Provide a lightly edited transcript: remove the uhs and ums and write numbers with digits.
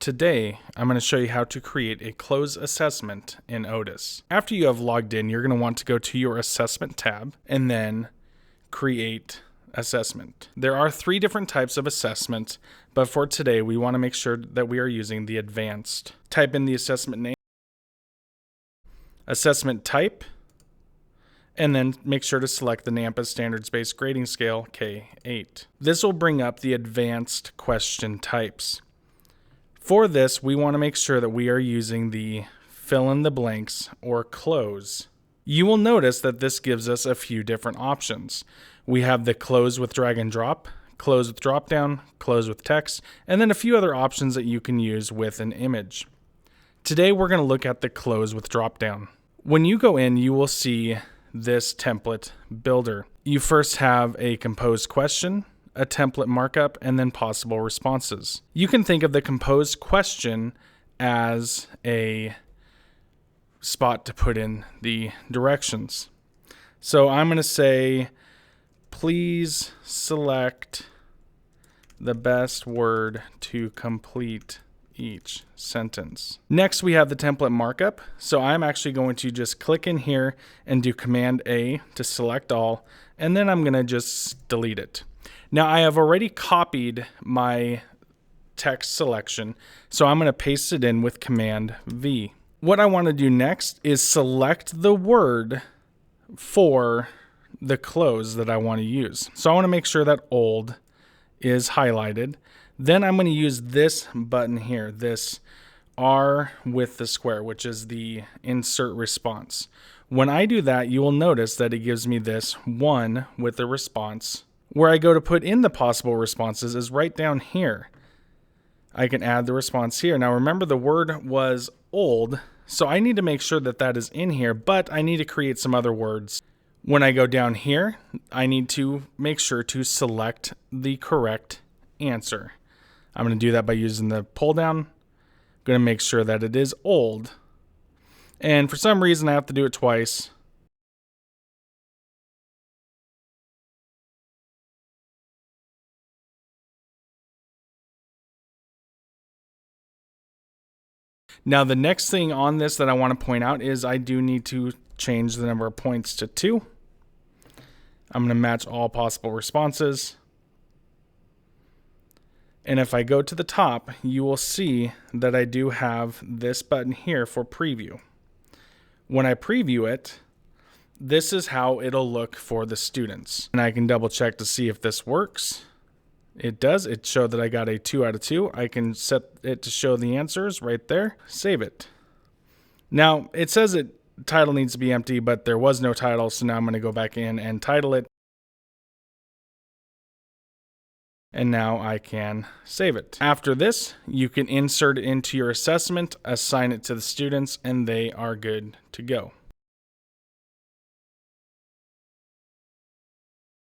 Today, I'm going to show you how to create a Cloze assessment in Otus. After you have logged in, you're going to want to go to your assessment tab and then create assessment. There are 3 different types of assessment, but for today, we want to make sure that we are using the advanced. Type in the assessment name, assessment type, and then make sure to select the NAMPA standards-based grading scale K8. This will bring up the advanced question types. For this, we want to make sure that we are using the fill in the blanks or cloze. You will notice that this gives us a few different options. We have the cloze with drag and drop, cloze with drop down, cloze with text, and then a few other options that you can use with an image. Today, we're going to look at the cloze with drop down. When you go in, you will see this template builder. You first have a composed question, a template markup, and then possible responses. You can think of the composed question as a spot to put in the directions. So I'm going to say, please select the best word to complete each sentence. Next, we have the template markup. So I'm actually going to just click in here and do Command A to select all, and then I'm going to just delete it. Now I have already copied my text selection, so I'm going to paste it in with Command V. What I want to do next is select the word for the cloze that I want to use. So I want to make sure that old is highlighted. Then I'm going to use this button here, this R with the square, which is the insert response. When I do that, you will notice that it gives me this one with the response. Where I go to put in the possible responses is right down here. I can add the response here. Now remember, the word was old, so I need to make sure that that is in here, but I need to create some other words. When I go down here, I need to make sure to select the correct answer. I'm going to do that by using the pull down. I'm going to make sure that it is old. And for some reason, I have to do it twice. Now, the next thing on this that I want to point out is I do need to change the number of points to 2. I'm going to match all possible responses. And if I go to the top, you will see that I do have this button here for preview. When I preview it, this is how it'll look for the students. And I can double check to see if this works. It does. It showed that I got a 2 out of 2. I can set it to show the answers right there. Save it. Now, it says title needs to be empty, but there was no title, so now I'm going to go back in and title it. And now I can save it. After this, you can insert it into your assessment, assign it to the students, and they are good to go.